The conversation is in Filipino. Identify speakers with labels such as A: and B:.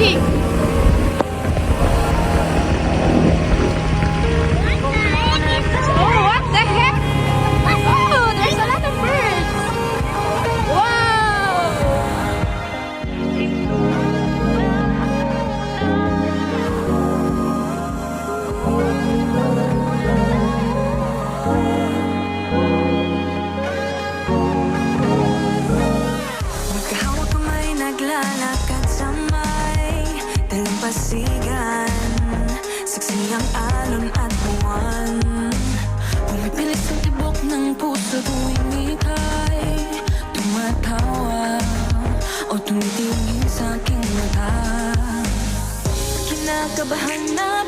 A: Lucky! Oh, what the heck? Oh, there's a lot of birds! Wow!
B: Magkahawak kamay, naglalakad sa may dalampasigan. Saksi ang alon at buwan. Pumipilis ang tibok ng puso tuwing ika'y tumatawa o tumitingin sa aking mata. Kinakabahan na